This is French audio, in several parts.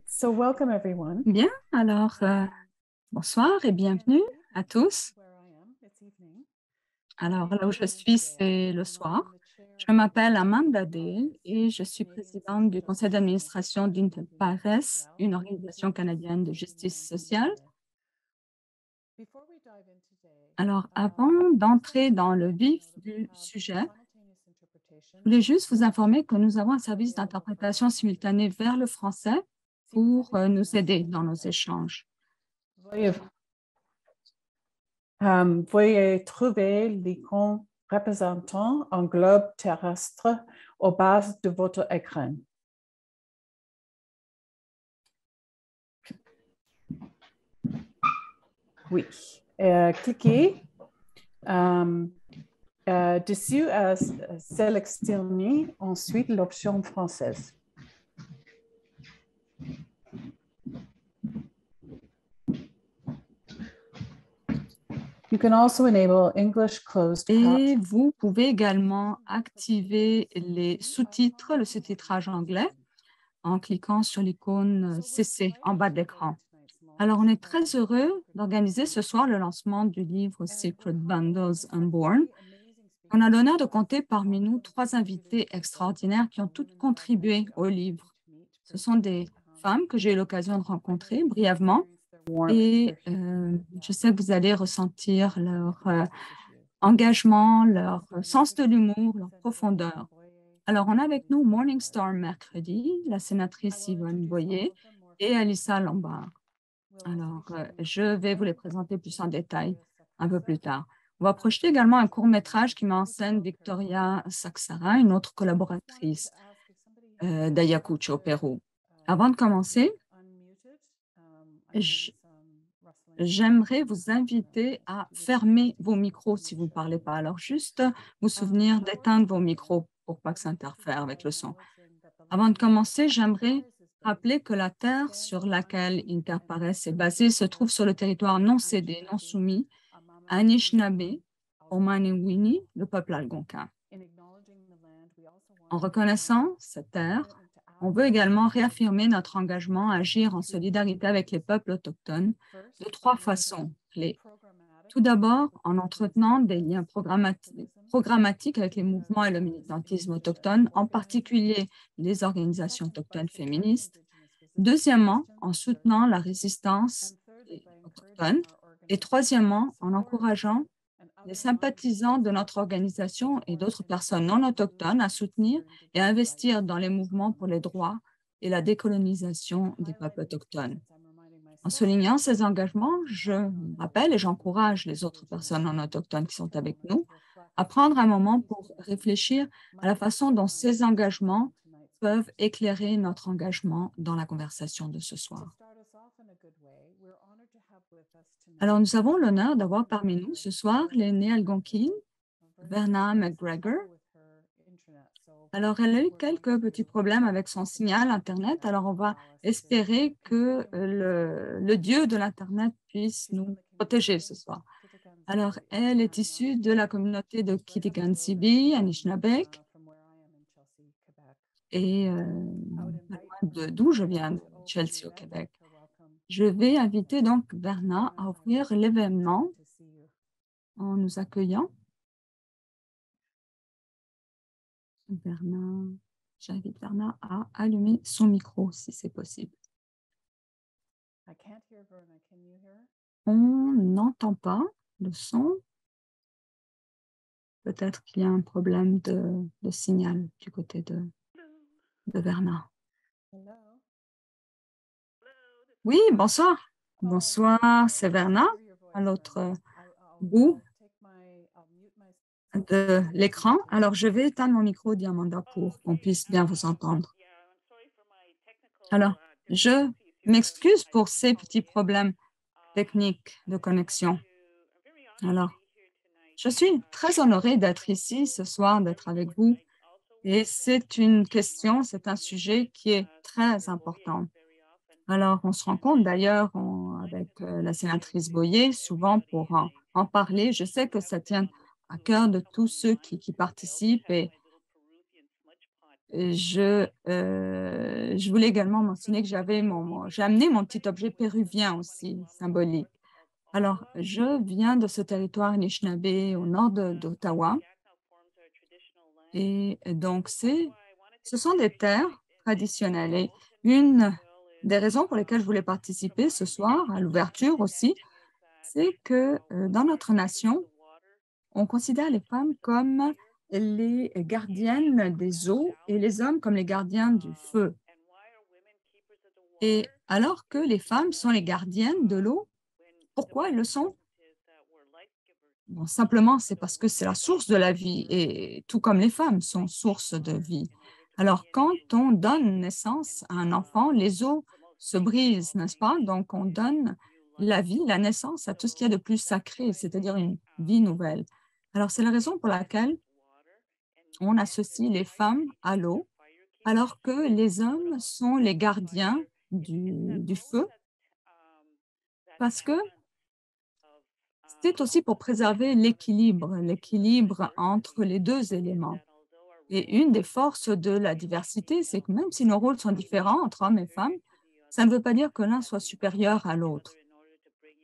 So welcome everyone. Bien, alors bonsoir et bienvenue à tous. Where I am, it's evening. Alors là où je suis, c'est le soir. Je m'appelle Amanda Dale et je suis présidente du conseil d'administration d'Interpares, une organisation canadienne de justice sociale. Before we dive in today, Alors avant I just want d'entrer to dans let le you know vif that we du have sujet, simultaneous interpretation je voulais into juste vous French informer que nous avons un service available for our d'interprétation simultanée conversation. vers le français Si vous pour avez des nous aider questions dans nos sur échanges. veuillez trouver l'icône représentant un globe terrestre au bas de votre écran. Oui. Cliquez dessus à sélectionner ensuite l'option française. You can also enable English closed Et captions. vous pouvez également activer les sous-titres, le sous-titrage anglais, en cliquant sur l'icône CC en bas de l'écran. Alors, on est très heureux d'organiser ce soir le lancement du livre Secret Bundles Unborn. On a l'honneur de compter parmi nous trois invités extraordinaires qui ont toutes contribué au livre. Ce sont des femmes que j'ai eu l'occasion de rencontrer brièvement et je sais que vous allez ressentir leur engagement, leur sens de l'humour, leur profondeur. Alors, on a avec nous Morningstar mercredi, la sénatrice Yvonne Boyer et Alissa Lombard. Alors, je vais vous les présenter plus en détail un peu plus tard. On va projeter également un court-métrage qui met en scène Victoria Saxara, une autre collaboratrice d'Ayacucho, au Pérou. Avant de commencer, j'aimerais vous inviter à fermer vos micros si vous ne parlez pas. Alors, juste vous souvenir d'éteindre vos micros pour pas que ça interfère avec le son. Avant de commencer, j'aimerais rappeler que la terre sur laquelle Interpares est basée se trouve sur le territoire non cédé, non soumis à Anishinaabe, Omaniwini, le peuple algonquin. En reconnaissant cette terre, on veut également réaffirmer notre engagement à agir en solidarité avec les peuples autochtones de trois façons clés. Tout d'abord, en entretenant des liens programmatiques avec les mouvements et le militantisme autochtone, en particulier les organisations autochtones féministes. Deuxièmement, en soutenant la résistance autochtone. Et troisièmement, en encourageant les sympathisants de notre organisation et d'autres personnes non autochtones à soutenir et à investir dans les mouvements pour les droits et la décolonisation des peuples autochtones. En soulignant ces engagements, je rappelle et j'encourage les autres personnes non autochtones qui sont avec nous à prendre un moment pour réfléchir à la façon dont ces engagements peuvent éclairer notre engagement dans la conversation de ce soir. Alors, nous avons l'honneur d'avoir parmi nous ce soir l'aînée algonquine, Verna McGregor. Alors, elle a eu quelques petits problèmes avec son signal Internet. Alors, on va espérer que le Dieu de l'Internet puisse nous protéger ce soir. Alors, elle est issue de la communauté de Kitigan-Zibi, Anishinaabeg, et d'où je viens, de Chelsea, au Québec. Je vais inviter donc Verna à ouvrir l'événement en nous accueillant. Verna, j'invite Verna à allumer son micro si c'est possible. On n'entend pas le son. Peut-être qu'il y a un problème de signal du côté de Verna. Oui, bonsoir. Bonsoir, c'est Verna, à l'autre bout de l'écran. Alors, je vais éteindre mon micro, Diamanda, pour qu'on puisse bien vous entendre. Alors, je m'excuse pour ces petits problèmes techniques de connexion. Alors, je suis très honorée d'être ici ce soir, d'être avec vous. Et c'est une question, c'est un sujet qui est très important. Alors, on se rend compte d'ailleurs avec la sénatrice Boyer, souvent pour en parler. Je sais que ça tient à cœur de tous ceux qui participent et je voulais également mentionner que j'ai amené mon petit objet péruvien aussi, symbolique. Alors, je viens de ce territoire Anishinaabe au nord d'Ottawa. Et donc, ce sont des terres traditionnelles. Et une des raisons pour lesquelles je voulais participer ce soir, à l'ouverture aussi, c'est que dans notre nation, on considère les femmes comme les gardiennes des eaux et les hommes comme les gardiens du feu. Et alors que les femmes sont les gardiennes de l'eau, pourquoi elles le sont? Bon, simplement, c'est parce que c'est la source de la vie et tout comme les femmes sont source de vie. Alors, quand on donne naissance à un enfant, les eaux se brisent, n'est-ce pas? Donc, on donne la vie, la naissance à tout ce qu'il y a de plus sacré, c'est-à-dire une vie nouvelle. Alors, c'est la raison pour laquelle on associe les femmes à l'eau, alors que les hommes sont les gardiens du feu, parce que c'est aussi pour préserver l'équilibre entre les deux éléments. Et une des forces de la diversité, c'est que même si nos rôles sont différents entre hommes et femmes, ça ne veut pas dire que l'un soit supérieur à l'autre.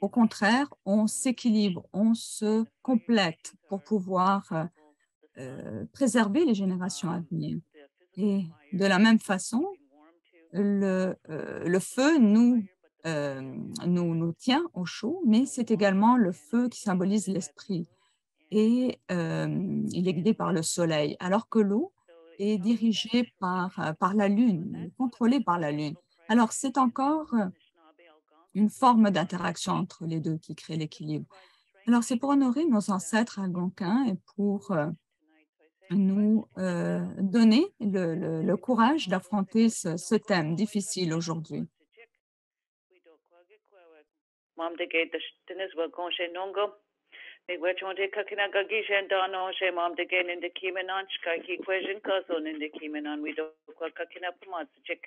Au contraire, on s'équilibre, on se complète pour pouvoir préserver les générations à venir. Et de la même façon, le feu nous tient au chaud, mais c'est également le feu qui symbolise l'esprit et il est guidé par le soleil, alors que l'eau est dirigée par la lune, contrôlée par la lune. Alors, c'est encore une forme d'interaction entre les deux qui crée l'équilibre. Alors, c'est pour honorer nos ancêtres algonquins et pour nous donner le courage d'affronter ce thème difficile aujourd'hui. Miigwechonde kakinaga gishen dano she mom de gain in the kimenon sky ki question cousin in the kimenon we do kwa kakina pumat chick.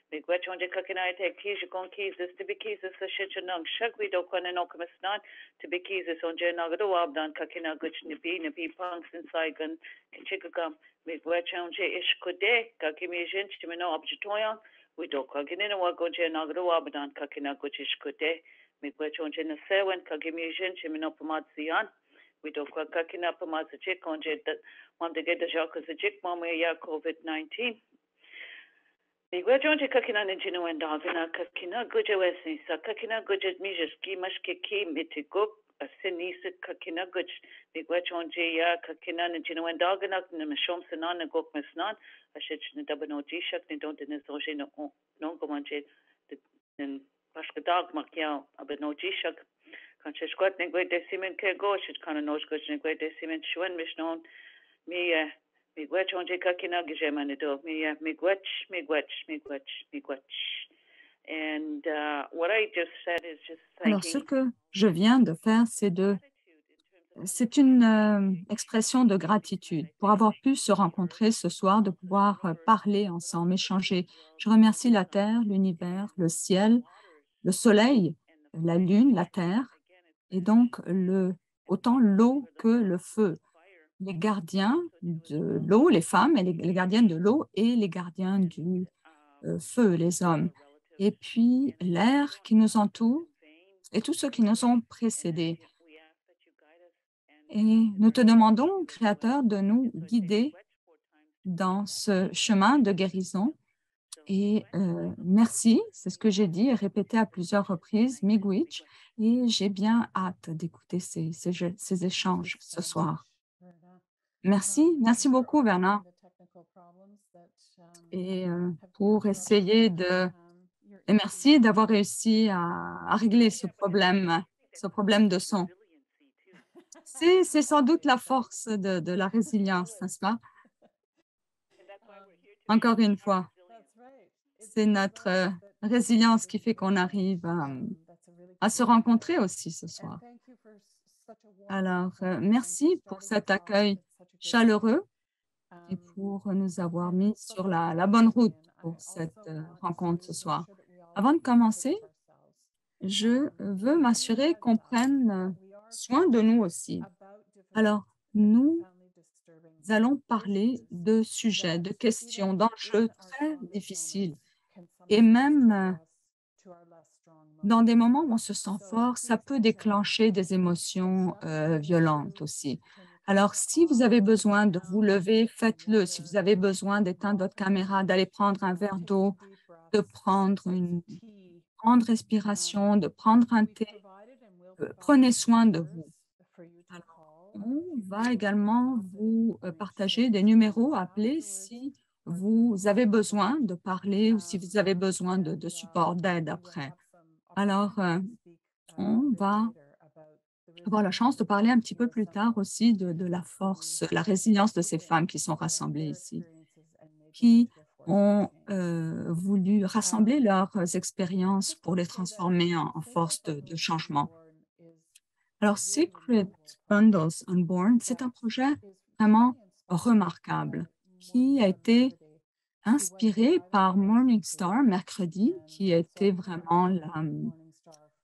Miigwechonde kakina te kish gon keys is to be keys is a shit nung shag we do kwan no not to be keys is on jen nagado abdan kakina guch ni be punks inside gun kichigam. Miigwechonde ish kude kakimijin chimino objetoyan we do kwa ginin wa go jen nagado abdan kakina guch ish kude. Miigwechonje na sewen kagimijin chimino pamatsian. We do kwa kakina pamatchik onje that mom de get the jacques a jik mom ya COVID-19. Miigwechonje kakina ninjino and dogana kakina guje wesi sa kakina guje mijeski mashke ki mitigo a sinisa kakina guj. Miigwechonje ya kakina ninjino and dogana nimashom sanan na gok mesnan a shich ni dabano jishak ni don't in soje no gomanje Pashka dog makia abeno jishak kan shkwat ne gwe desimen ke go shit kana nos go ne gwe desimen shwen mishnon mi gwech onje kakina gijemane do mi gwech and what I just said is just Alors, ce que je viens de faire, c'est une expression de gratitude pour avoir pu se rencontrer ce soir, de pouvoir parler ensemble, échanger. Je remercie la Terre, l'univers, le ciel, le soleil, la lune, la terre, et donc autant l'eau que le feu. Les gardiens de l'eau, les femmes, et les gardiennes de l'eau et les gardiens du feu, les hommes. Et puis l'air qui nous entoure et tous ceux qui nous ont précédés. Et nous te demandons, Créateur, de nous guider dans ce chemin de guérison. Et merci, c'est ce que j'ai dit et répété à plusieurs reprises, miigwech, et j'ai bien hâte d'écouter ces échanges ce soir. Merci beaucoup, Verna. Et et merci d'avoir réussi à régler ce problème de son. C'est sans doute la force de la résilience, n'est-ce pas? Encore une fois. C'est notre résilience qui fait qu'on arrive à se rencontrer aussi ce soir. Alors, merci pour cet accueil chaleureux et pour nous avoir mis sur la bonne route pour cette rencontre ce soir. Avant de commencer, je veux m'assurer qu'on prenne soin de nous aussi. Alors, nous allons parler de sujets, de questions, d'enjeux très difficiles. Et même dans des moments où on se sent fort, ça peut déclencher des émotions violentes aussi. Alors, si vous avez besoin de vous lever, faites-le. Si vous avez besoin d'éteindre votre caméra, d'aller prendre un verre d'eau, de prendre une grande respiration, de prendre un thé, prenez soin de vous. Alors, on va également vous partager des numéros à appeler si vous avez besoin de parler ou si vous avez besoin de support, d'aide après. Alors, on va avoir la chance de parler un petit peu plus tard aussi de la force, la résilience de ces femmes qui sont rassemblées ici, qui ont voulu rassembler leurs expériences pour les transformer en force de changement. Alors, Secret Bundles Unborn, c'est un projet vraiment remarquable qui a été inspiré par Morningstar mercredi, qui a été vraiment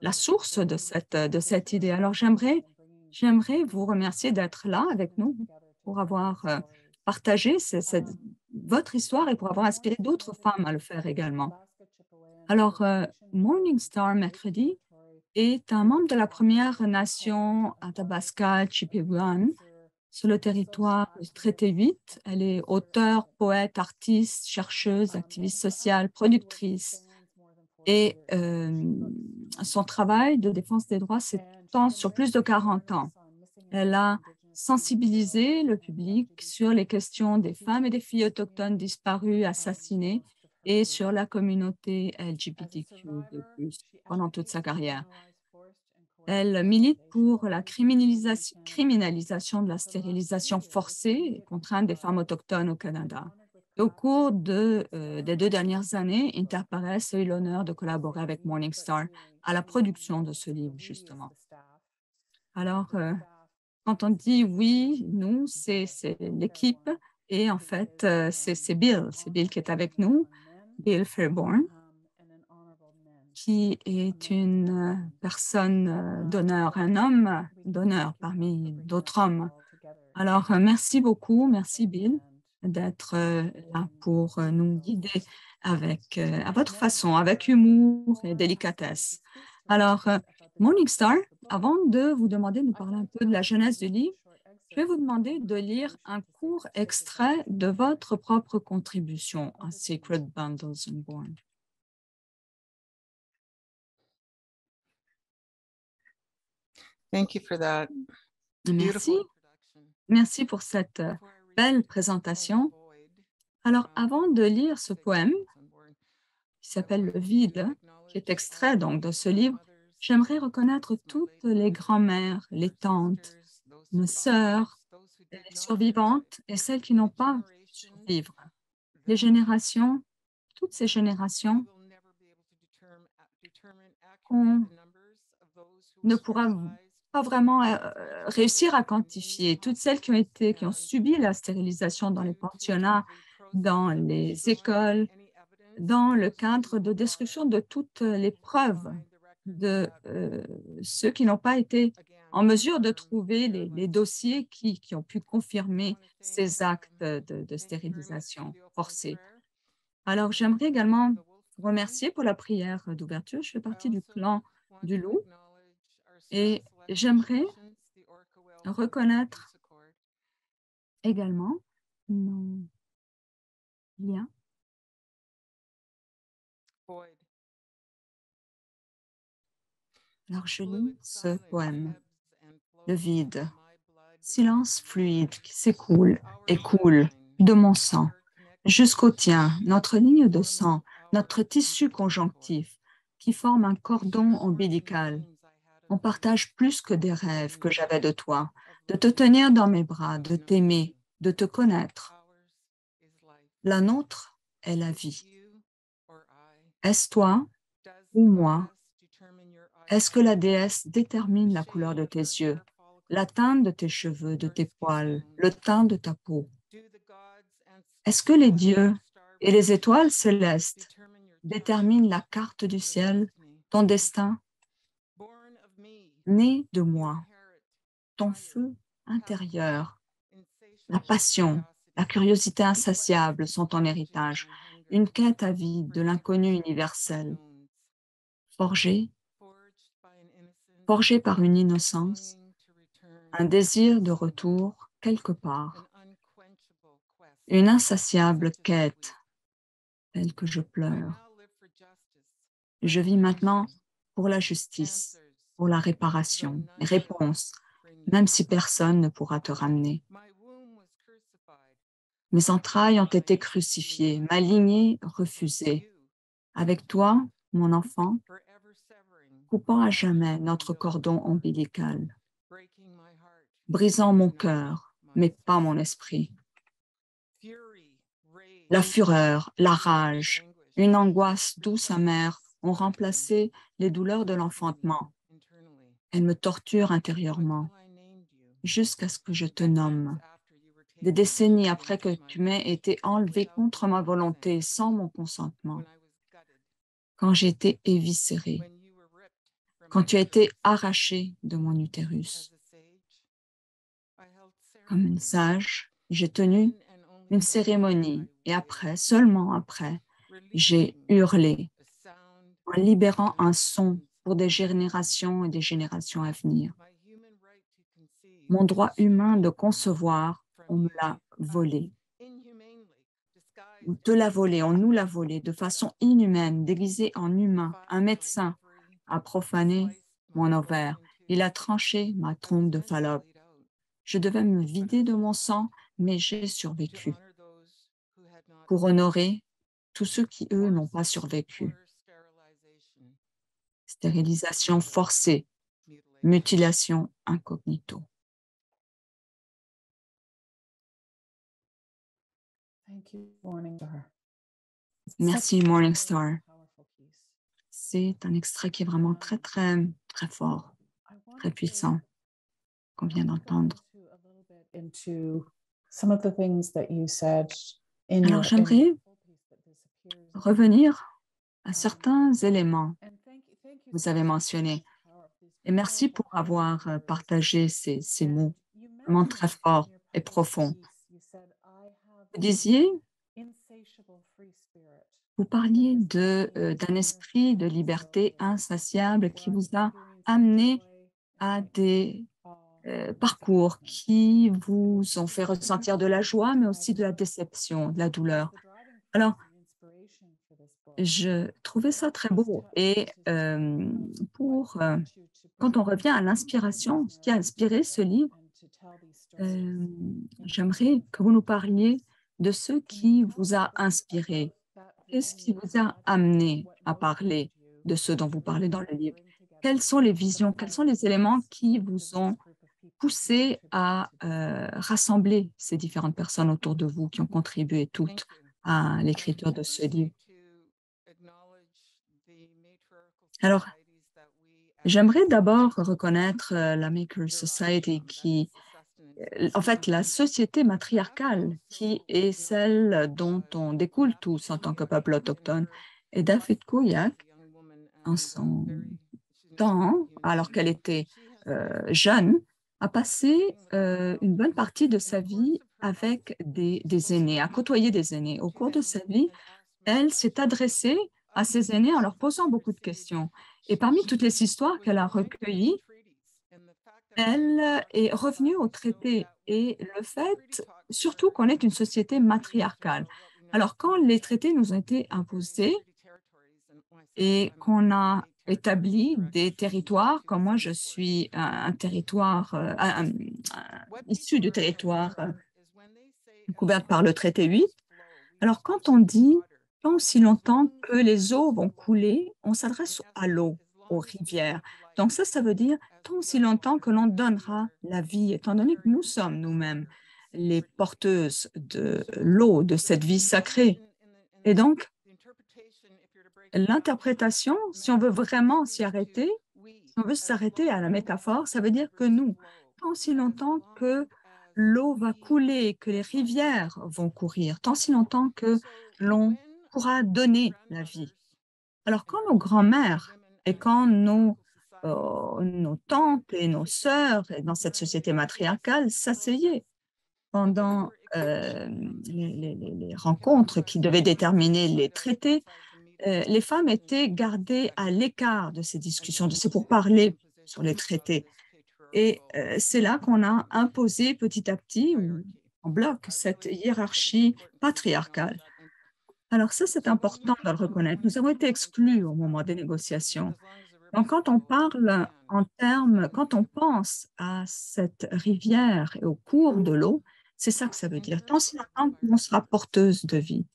la source de cette idée. Alors, j'aimerais vous remercier d'être là avec nous pour avoir partagé votre histoire et pour avoir inspiré d'autres femmes à le faire également. Alors, Morningstar mercredi est un membre de la Première Nation Athabasca Chipewyan sur le territoire du Traité 8. Elle est auteure, poète, artiste, chercheuse, activiste sociale, productrice. Et son travail de défense des droits s'étend sur plus de 40 ans. Elle a sensibilisé le public sur les questions des femmes et des filles autochtones disparues, assassinées, et sur la communauté LGBTQ pendant toute sa carrière. Elle milite pour la criminalisation de la stérilisation forcée et contrainte des femmes autochtones au Canada. Et au cours des 2 dernières années, Interpares a eu l'honneur de collaborer avec Morningstar à la production de ce livre, justement. Alors, quand on dit oui, nous, c'est l'équipe. Et en fait, c'est Bill qui est avec nous, Bill Fairborn, qui est une personne d'honneur, un homme d'honneur parmi d'autres hommes. Alors, merci beaucoup, merci Bill, d'être là pour nous guider avec, à votre façon, avec humour et délicatesse. Alors, Morningstar, avant de vous demander de nous parler un peu de la genèse du livre, je vais vous demander de lire un court extrait de votre propre contribution à Secret Bundles Unborn. Thank you for that. Merci. Merci pour cette belle présentation. Alors, avant de lire ce poème, qui s'appelle Le Vide, qui est extrait donc de ce livre, j'aimerais reconnaître toutes les grand-mères, les tantes, nos sœurs, les survivantes et celles qui n'ont pas pu survivre. Les générations, toutes ces générations qu'on ne pourra pas vraiment réussir à quantifier. Toutes celles qui ont subi la stérilisation dans les pensionnats, dans les écoles, dans le cadre de destruction de toutes les preuves de ceux qui n'ont pas été en mesure de trouver les dossiers qui ont pu confirmer ces actes de stérilisation forcée. Alors, j'aimerais également vous remercier pour la prière d'ouverture. Je fais partie du clan du loup et j'aimerais reconnaître également nos liens. Alors, je lis ce poème. Le vide, silence fluide qui s'écoule et coule de mon sang jusqu'au tien, notre ligne de sang, notre tissu conjonctif qui forme un cordon ombilical. On partage plus que des rêves que j'avais de toi, de te tenir dans mes bras, de t'aimer, de te connaître. La nôtre est la vie. Est-ce toi ou moi? Est-ce que la déesse détermine la couleur de tes yeux, la teinte de tes cheveux, de tes poils, le teint de ta peau? Est-ce que les dieux et les étoiles célestes déterminent la carte du ciel, ton destin? Né de moi, ton feu intérieur, La passion, la curiosité insatiable sont ton héritage, une quête avide de l'inconnu universel, forgée par une innocence, un désir de retour quelque part, une insatiable quête telle que je pleure. Je vis maintenant pour la justice, pour la réparation, les réponses, même si personne ne pourra te ramener. Mes entrailles ont été crucifiées, ma lignée refusée. Avec toi, mon enfant, coupant à jamais notre cordon ombilical, brisant mon cœur, mais pas mon esprit. La fureur, la rage, une angoisse douce amère ont remplacé les douleurs de l'enfantement. Elles me torturent intérieurement, jusqu'à ce que je te nomme. Des décennies après que tu m'aies été enlevé contre ma volonté, sans mon consentement, quand j'ai été éviscérée, quand tu as été arraché de mon utérus. Comme une sage, j'ai tenu une cérémonie et après, seulement après, j'ai hurlé en libérant un son pour des générations et des générations à venir. Mon droit humain de concevoir, on me l'a volé. On te l'a volé, on nous l'a volé de façon inhumaine, déguisé en humain. Un médecin a profané mon ovaire. Il a tranché ma trompe de Fallope. Je devais me vider de mon sang, mais j'ai survécu. Pour honorer tous ceux qui, eux, n'ont pas survécu. Stérilisation forcée, mutilation incognito. Merci, Morningstar. C'est un extrait qui est vraiment très, très, très fort, très puissant, qu'on vient d'entendre. Alors, j'aimerais revenir à certains éléments que vous avez mentionnés. Et merci pour avoir partagé ces mots vraiment très forts et profonds. Vous disiez, vous parliez d'un esprit de liberté insatiable qui vous a amené à des parcours qui vous ont fait ressentir de la joie, mais aussi de la déception, de la douleur. Alors, je trouvais ça très beau. Et quand on revient à l'inspiration, ce qui a inspiré ce livre, j'aimerais que vous nous parliez de ce qui vous a inspiré. Qu'est-ce qui vous a amené à parler de ce dont vous parlez dans le livre? Quelles sont les visions, quels sont les éléments qui vous ont poussé à rassembler ces différentes personnes autour de vous qui ont contribué toutes à l'écriture de ce livre? Alors, j'aimerais d'abord reconnaître la Maker Society qui, en fait, la société matriarcale qui est celle dont on découle tous en tant que peuple autochtone. Et David Kuyak, en son temps, alors qu'elle était jeune, a passé une bonne partie de sa vie avec des aînés, à côtoyer des aînés. Au cours de sa vie, elle s'est adressée à ces aînés en leur posant beaucoup de questions. Et parmi toutes les histoires qu'elle a recueillies, elle est revenue au traité et le fait, surtout qu'on est une société matriarcale. Alors, quand les traités nous ont été imposés et qu'on a établi des territoires, comme moi je suis un territoire issu du territoire couvert par le traité 8, alors quand on dit tant aussi longtemps que les eaux vont couler, on s'adresse à l'eau, aux rivières. Donc ça veut dire tant aussi longtemps que l'on donnera la vie, étant donné que nous sommes nous-mêmes les porteuses de l'eau, de cette vie sacrée. Et donc, l'interprétation, si on veut vraiment s'y arrêter, si on veut s'arrêter à la métaphore, ça veut dire que nous, tant aussi longtemps que l'eau va couler, que les rivières vont courir, tant si longtemps que l'on pourra donner la vie. Alors, quand nos grands-mères et quand nos tantes et nos sœurs dans cette société matriarcale s'asseyaient pendant les rencontres qui devaient déterminer les traités, les femmes étaient gardées à l'écart de ces discussions, de ces pourparlers sur les traités. Et c'est là qu'on a imposé petit à petit, ou en bloc, cette hiérarchie patriarcale. Alors ça, c'est important de le reconnaître. Nous avons été exclus au moment des négociations. Donc, quand on parle en termes, quand on pense à cette rivière et au cours de l'eau, c'est ça que ça veut dire, tant si longtemps qu'on sera porteuse de vie.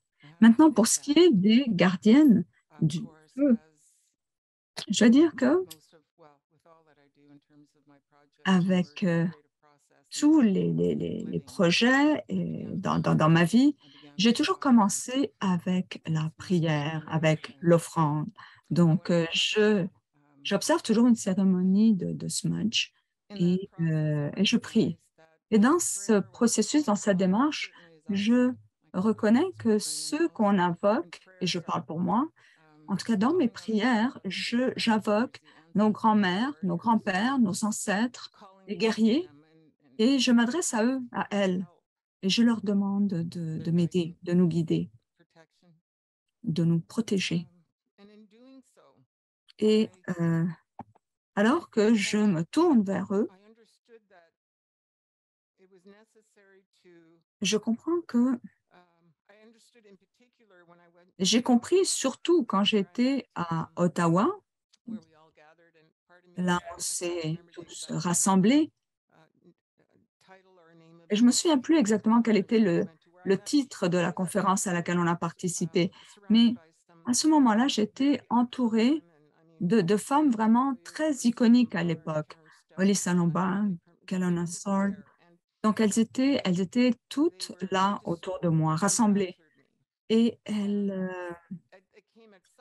Maintenant, pour ce qui est des gardiennes du feu, je veux dire que avec tous les projets dans ma vie, j'ai toujours commencé avec la prière, avec l'offrande. Donc, j'observe toujours une cérémonie de smudge et je prie. Et dans ce processus, dans cette démarche, je reconnais que ce qu'on invoque, et je parle pour moi, en tout cas dans mes prières, j'invoque nos grands-mères, nos grands-pères, nos ancêtres, les guerriers, et je m'adresse à eux, à elles, et je leur demande de m'aider, de nous guider, de nous protéger. Et alors que je me tourne vers eux, je comprends que j'ai compris surtout quand j'étais à Ottawa, là on s'est tous rassemblés, et je ne me souviens plus exactement quel était le titre de la conférence à laquelle on a participé, mais à ce moment-là, j'étais entourée de femmes vraiment très iconiques à l'époque. Holly Salombin, Kelowna Sword. Donc, elles étaient toutes là autour de moi, rassemblées. Et elles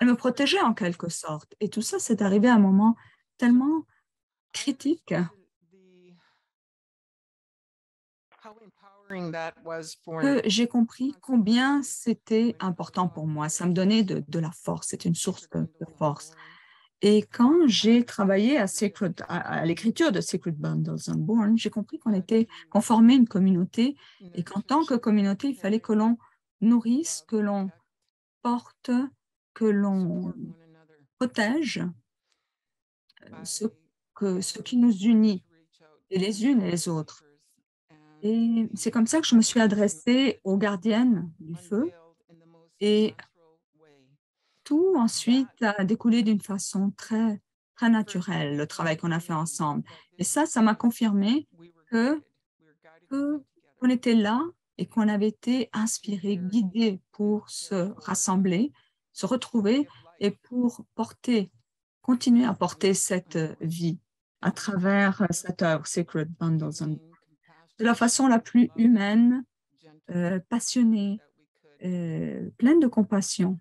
me protégeaient en quelque sorte. Et tout ça, c'est arrivé à un moment tellement critique que j'ai compris combien c'était important pour moi. Ça me donnait de la force, c'est une source de force. Et quand j'ai travaillé à l'écriture de Sacred Bundles Unborn, j'ai compris qu'on formait une communauté et qu'en tant que communauté, il fallait que l'on nourrisse, que l'on porte, que l'on protège ce qui nous unit, et les unes et les autres. Et c'est comme ça que je me suis adressée aux gardiennes du feu et tout ensuite a découlé d'une façon très, très naturelle, le travail qu'on a fait ensemble. Et ça m'a confirmé qu'on était là et qu'on avait été inspirés, guidés pour se rassembler, se retrouver et pour continuer à porter cette vie à travers cette œuvre, Sacred Bundles, de la façon la plus humaine, passionnée, pleine de compassion.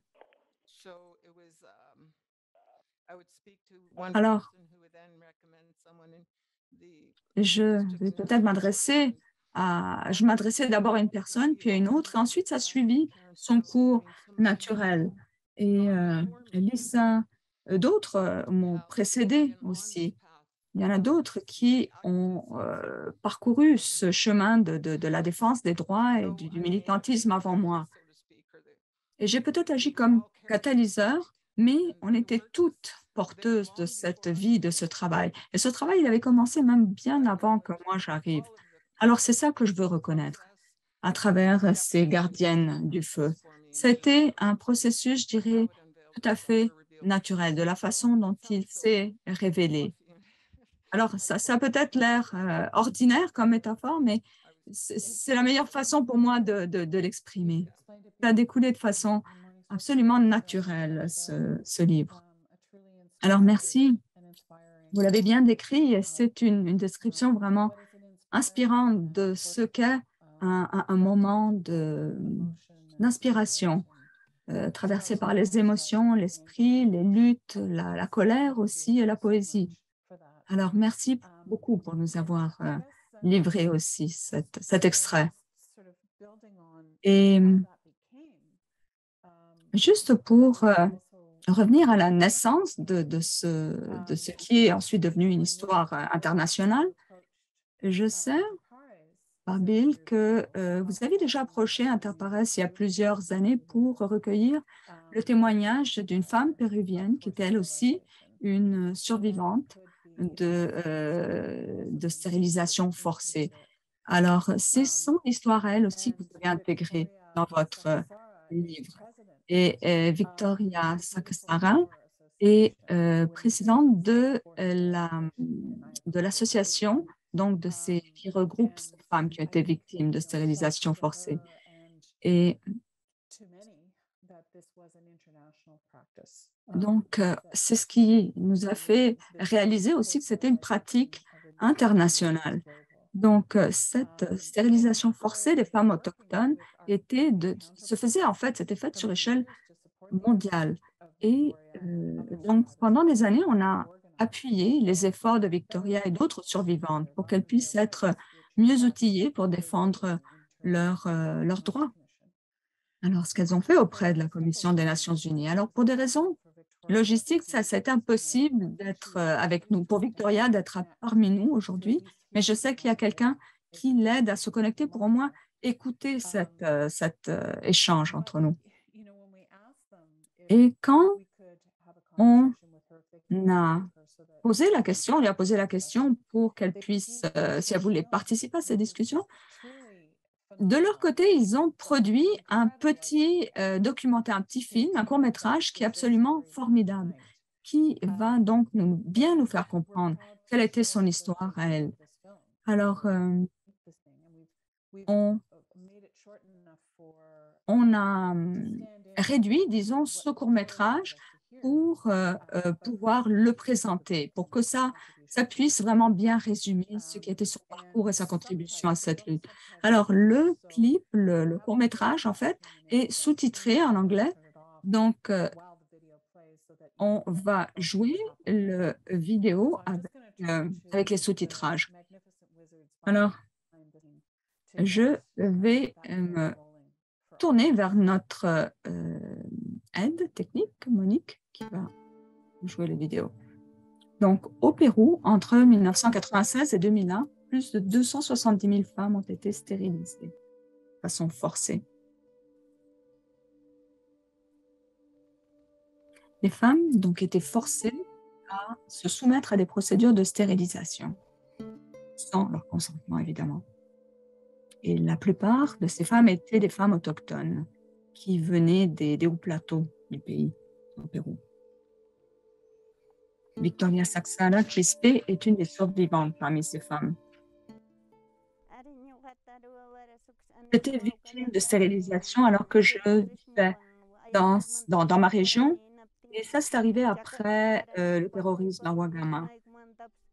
Alors, je m'adressais d'abord à une personne, puis à une autre, et ensuite ça suivit son cours naturel. Et Lisa, d'autres m'ont précédé aussi. Il y en a d'autres qui ont parcouru ce chemin de la défense des droits et du militantisme avant moi. Et j'ai peut-être agi comme catalyseur, mais on était toutes porteuses de cette vie, de ce travail. Et ce travail, il avait commencé même bien avant que moi j'arrive. Alors c'est ça que je veux reconnaître à travers ces gardiennes du feu. C'était un processus, je dirais, tout à fait naturel, de la façon dont il s'est révélé. Alors, ça a peut-être l'air ordinaire comme métaphore, mais c'est la meilleure façon pour moi de l'exprimer. Ça a découlé de façon absolument naturelle, ce livre. Alors, merci. Vous l'avez bien décrit et c'est une description vraiment inspirante de ce qu'est un moment d'inspiration, traversé par les émotions, l'esprit, les luttes, la colère aussi et la poésie. Alors, merci beaucoup pour nous avoir livré aussi cet extrait. Et juste pour revenir à la naissance de ce qui est ensuite devenu une histoire internationale, je sais par Bill que vous avez déjà approché Interpares il y a plusieurs années pour recueillir le témoignage d'une femme péruvienne qui était elle aussi une survivante de stérilisation forcée. Alors, c'est son histoire, elle aussi, que vous avez intégrée dans votre livre. Et Victoria Saksara est présidente de l'association donc de ces qui regroupe ces femmes qui ont été victimes de stérilisation forcée. Et donc, c'est ce qui nous a fait réaliser aussi que c'était une pratique internationale. Donc, cette stérilisation forcée des femmes autochtones se faisait en fait, c'était fait sur échelle mondiale. Et donc, pendant des années, on a appuyé les efforts de Victoria et d'autres survivantes pour qu'elles puissent être mieux outillées pour défendre leurs droits. Alors, ce qu'elles ont fait auprès de la Commission des Nations Unies. Alors, pour des raisons logistiques, ça c'est impossible d'être avec nous, pour Victoria d'être parmi nous aujourd'hui, mais je sais qu'il y a quelqu'un qui l'aide à se connecter pour au moins écouter cet échange entre nous. Et quand on a posé la question, on lui a posé la question pour qu'elle puisse, si elle voulait participer à ces discussions, de leur côté, ils ont produit un petit documentaire, un petit film, un court-métrage qui est absolument formidable, qui va donc bien nous faire comprendre quelle était son histoire à elle. Alors, on a réduit, disons, ce court-métrage pour pouvoir le présenter, pour que ça puisse vraiment bien résumer ce qui était son parcours et sa contribution à cette lutte. Alors, le clip, le court-métrage, en fait, est sous-titré en anglais. Donc, on va jouer le vidéo avec les sous-titrages. Alors, je vais me tourner vers notre aide technique, Monique, qui va jouer la vidéo. Donc, au Pérou, entre 1996 et 2001, plus de 270 000 femmes ont été stérilisées de façon forcée. Les femmes donc étaient forcées à se soumettre à des procédures de stérilisation, sans leur consentement évidemment. Et la plupart de ces femmes étaient des femmes autochtones qui venaient des hauts plateaux du pays, au Pérou. Victoria Saksara Quispe est une des survivantes parmi ces femmes. J'étais victime de stérilisation alors que je vivais dans ma région, et ça, c'est arrivé après le terrorisme à Ouagama.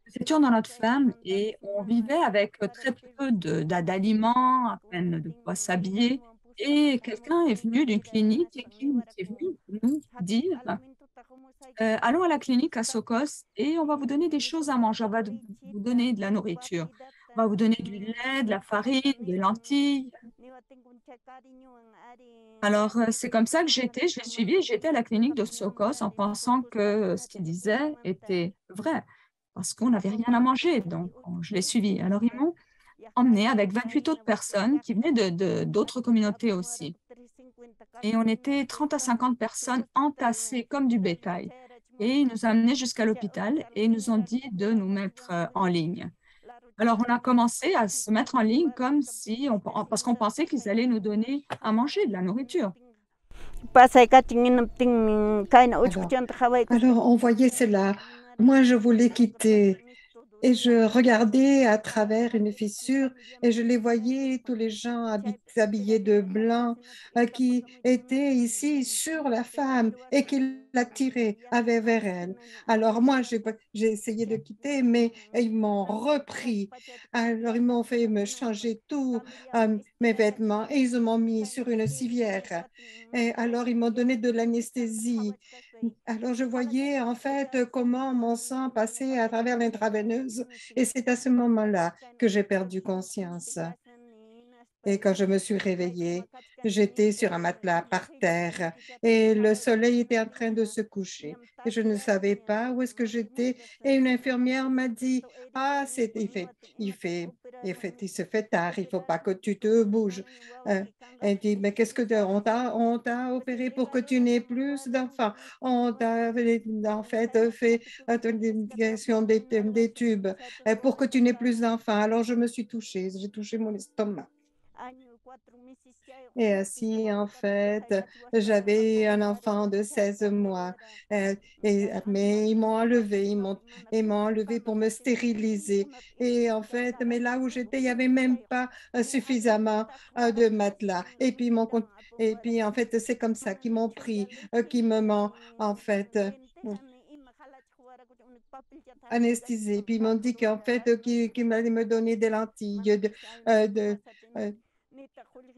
Nous étions dans notre ferme et on vivait avec très peu d'aliments, à peine de quoi s'habiller. Et quelqu'un est venu d'une clinique et qui est venu nous dire allons à la clinique à Socos et on va vous donner des choses à manger, on va vous donner de la nourriture. On va vous donner du lait, de la farine, des lentilles. Alors, c'est comme ça que je l'ai suivi, j'étais à la clinique de Socos en pensant que ce qu'il disait était vrai, parce qu'on n'avait rien à manger, donc je l'ai suivi. Alors, ils m'ont emmené avec 28 autres personnes qui venaient d'autres communautés aussi. Et on était 30 à 50 personnes entassées comme du bétail. Et ils nous ont amenés jusqu'à l'hôpital et ils nous ont dit de nous mettre en ligne. Alors, on a commencé à se mettre en ligne comme si, parce qu'on pensait qu'ils allaient nous donner à manger, de la nourriture. Alors, on voyait cela. Moi, je voulais quitter. Et je regardais à travers une fissure et je les voyais, tous les gens habillés de blanc qui étaient ici sur la femme et qui l'attiraient vers elle. Alors moi, j'ai essayé de quitter, mais ils m'ont repris. Alors ils m'ont fait me changer tous mes vêtements et ils m'ont mis sur une civière. Et alors ils m'ont donné de l'anesthésie. Alors, je voyais en fait comment mon sang passait à travers l'intraveineuse et c'est à ce moment-là que j'ai perdu conscience. Et quand je me suis réveillée, j'étais sur un matelas par terre et le soleil était en train de se coucher. Et je ne savais pas où est-ce que j'étais. Et une infirmière m'a dit, ah, il se fait tard, il ne faut pas que tu te bouges. Elle dit, mais qu'est-ce que on t'a opéré pour que tu n'aies plus d'enfants. On t'a en fait fait une question des tubes pour que tu n'aies plus d'enfants. Alors je me suis touchée, j'ai touché mon estomac. Et ainsi, en fait, j'avais un enfant de 16 mois. Mais ils m'ont enlevé, ils m'ont enlevé pour me stériliser. Et en fait, mais là où j'étais, il n'y avait même pas suffisamment de matelas. Et puis, en fait, c'est comme ça qu'ils m'ont pris, qu'ils m'ont, en fait, anesthésié. Puis ils m'ont dit qu'en fait, qu'ils allaient me donner des lentilles.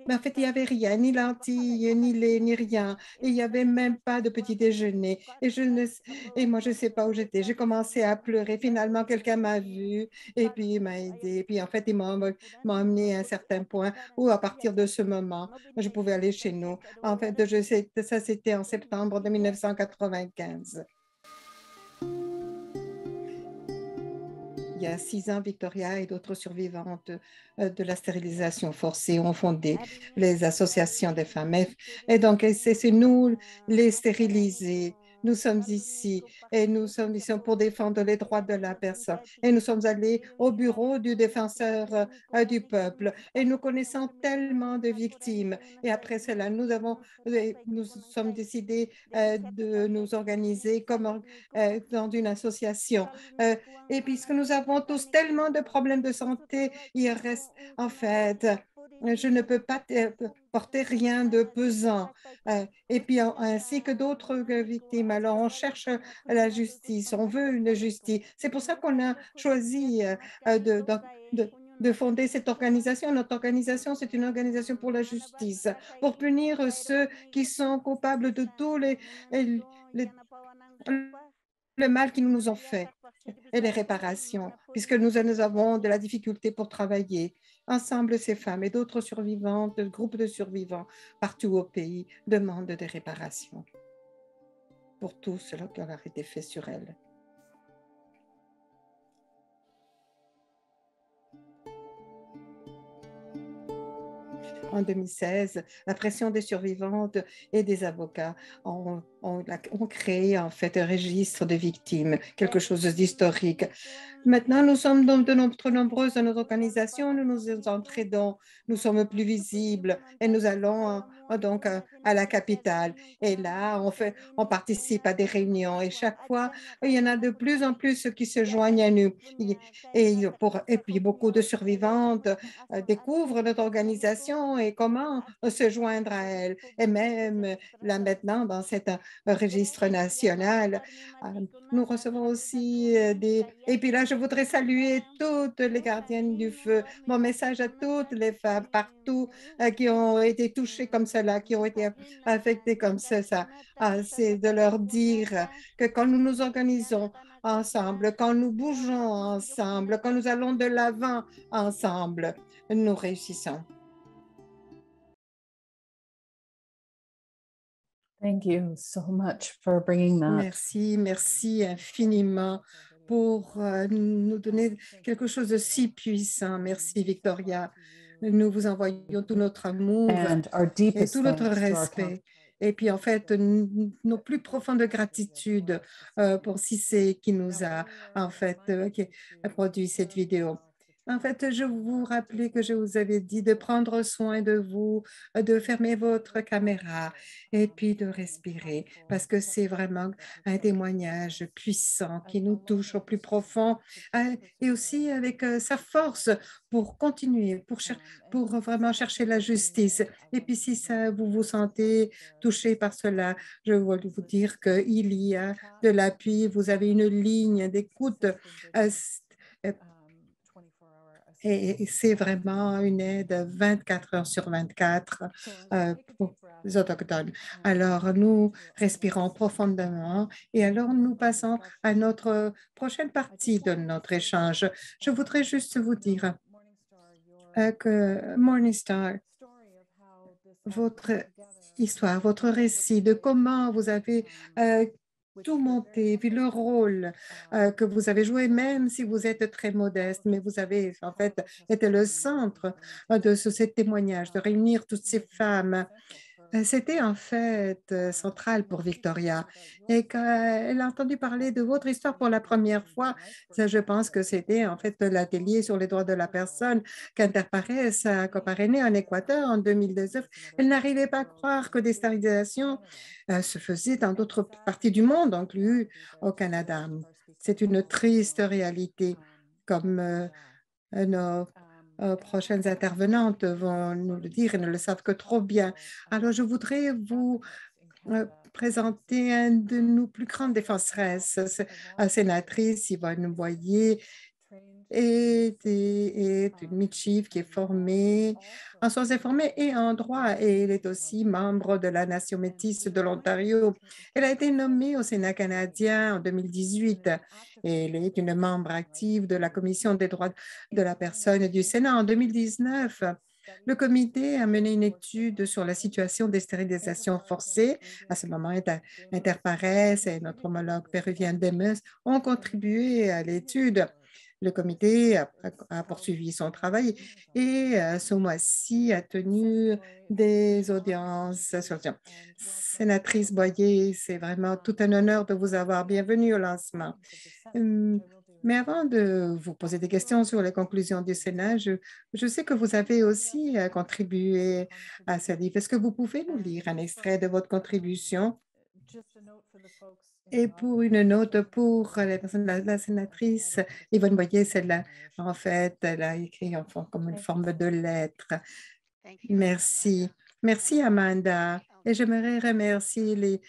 Mais en fait, il n'y avait rien, ni lentilles, ni lait, ni rien. Et il n'y avait même pas de petit déjeuner. Et moi, je ne sais pas où j'étais. J'ai commencé à pleurer. Finalement, quelqu'un m'a vu et puis il m'a aidé. Et puis en fait, m'ont amené à un certain point où à partir de ce moment, je pouvais aller chez nous. En fait, ça, c'était en septembre de 1995. Il y a 6 ans, Victoria et d'autres survivantes de la stérilisation forcée ont fondé les associations des femmes. Et donc, c'est nous les stérilisés. Nous sommes ici et nous sommes ici pour défendre les droits de la personne. Et nous sommes allés au bureau du défenseur du peuple et nous connaissons tellement de victimes. Et après cela, nous sommes décidés de nous organiser comme dans une association. Et puisque nous avons tous tellement de problèmes de santé, il reste, en fait, je ne peux pas porter rien de pesant. Et puis, ainsi que d'autres victimes. Alors, on cherche la justice, on veut une justice. C'est pour ça qu'on a choisi de fonder cette organisation. Notre organisation, c'est une organisation pour la justice, pour punir ceux qui sont coupables de tous le mal qu'ils nous ont fait et les réparations, puisque nous avons de la difficulté pour travailler. Ensemble, ces femmes et d'autres survivantes, groupes de survivants partout au pays demandent des réparations pour tout cela qui a été fait sur elles. En 2016, la pression des survivantes et des avocats ont créé en fait un registre de victimes, quelque chose d'historique. Maintenant, nous sommes de nombreuses dans notre organisation, nous nous entraidons, nous sommes plus visibles et nous allons donc à la capitale. Et là, on participe à des réunions et chaque fois, il y en a de plus en plus qui se joignent à nous. Et puis, beaucoup de survivantes découvrent notre organisation et comment se joindre à elle. Et même là maintenant, dans cet registre national, nous recevons aussi Et puis là, je voudrais saluer toutes les gardiennes du feu. Mon message à toutes les femmes partout qui ont été touchées comme cela, qui ont été affectées comme ça, c'est de leur dire que quand nous nous organisons ensemble, quand nous bougeons ensemble, quand nous allons de l'avant ensemble, nous réussissons. Thank you so much for bringing that. Merci infiniment pour nous donner quelque chose de si puissant. Merci, Victoria. Nous vous envoyons tout notre amour et tout notre respect. Et puis, en fait, nos plus profondes gratitudes pour Cissé qui nous a, en fait, qui a produit cette vidéo. En fait, je vous rappelais que je vous avais dit de prendre soin de vous, de fermer votre caméra et puis de respirer parce que c'est vraiment un témoignage puissant qui nous touche au plus profond et aussi avec sa force pour continuer, pour vraiment chercher la justice. Et puis si vous vous sentez touché par cela, je veux vous dire qu'il y a de l'appui, vous avez une ligne d'écoute et c'est vraiment une aide 24 heures sur 24 pour les Autochtones. Alors, nous respirons profondément et alors nous passons à notre prochaine partie de notre échange. Je voudrais juste vous dire que Morningstar, votre histoire, votre récit de comment vous avez tout monté, puis le rôle que vous avez joué, même si vous êtes très modeste, mais vous avez en fait été le centre de ce témoignage, de réunir toutes ces femmes. C'était en fait central pour Victoria. Et quand elle a entendu parler de votre histoire pour la première fois, ça, je pense que c'était en fait l'atelier sur les droits de la personne qu'Interpares a coparrainé en Équateur en 2019. Elle n'arrivait pas à croire que des stérilisations se faisaient dans d'autres parties du monde, inclus au Canada. C'est une triste réalité, comme nos prochaines intervenantes vont nous le dire et ne le savent que trop bien. Alors, je voudrais vous présenter un de nos plus grandes défenseresses, la sénatrice Yvonne Boyer, est une midship qui est formée en sciences informées et en droit, et elle est aussi membre de la Nation métisse de l'Ontario. Elle a été nommée au Sénat canadien en 2018 et elle est une membre active de la Commission des droits de la personne du Sénat en 2019. Le comité a mené une étude sur la situation des stérilisations forcées. À ce moment, Interpares et notre homologue péruvien Demes ont contribué à l'étude. Le comité a poursuivi son travail et ce mois-ci a tenu des audiences. Sénatrice Boyer, c'est vraiment tout un honneur de vous avoir. Bienvenue au lancement. Mais avant de vous poser des questions sur les conclusions du Sénat, je sais que vous avez aussi contribué à ce livre. Est-ce que vous pouvez nous lire un extrait de votre contribution? Et pour une note pour les personnes, la sénatrice Yvonne Boyer, en fait, elle a écrit comme une forme de lettre. Merci. Merci, Amanda. Et j'aimerais remercier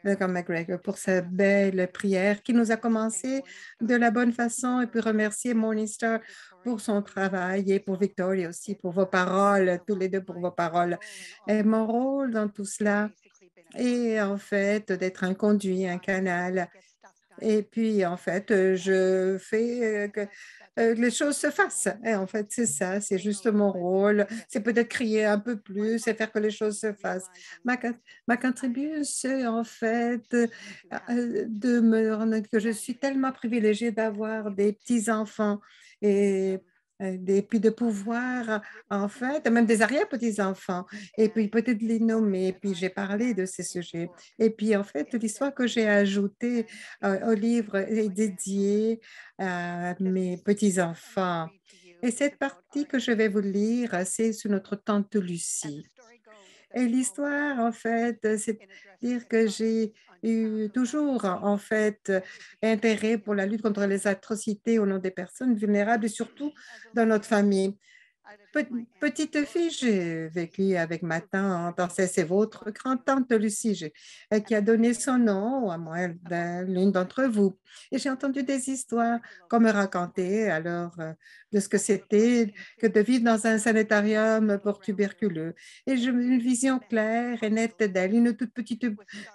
Malcolm McGregor pour sa belle prière qui nous a commencé de la bonne façon, et puis remercier Morningstar pour son travail et pour Victoria aussi pour vos paroles, tous les deux pour vos paroles. Et mon rôle dans tout cela est en fait d'être un conduit, un canal. Et puis, en fait, je fais que les choses se fassent. Et en fait, c'est ça, c'est juste mon rôle. C'est peut-être crier un peu plus et faire que les choses se fassent. Ma contribution, c'est en fait de me rendre que je suis tellement privilégiée d'avoir des petits-enfants et puis de pouvoir, en fait, même des arrière-petits-enfants, et puis peut-être les nommer, et puis j'ai parlé de ces sujets. Et puis, en fait, l'histoire que j'ai ajoutée au livre est dédié à mes petits-enfants. Et cette partie que je vais vous lire, c'est sur notre tante Lucie. Et l'histoire, en fait, c'est dire que j'ai eu toujours, en fait, intérêt pour la lutte contre les atrocités au nom des personnes vulnérables, et surtout dans notre famille. Petite fille, j'ai vécu avec ma tante, c'est votre grand-tante Lucie, qui a donné son nom à moi, l'une d'entre vous. Et j'ai entendu des histoires qu'on me racontait alors de ce que c'était que de vivre dans un sanitarium pour tuberculeux. Et j'ai eu une vision claire et nette d'elle, une toute petite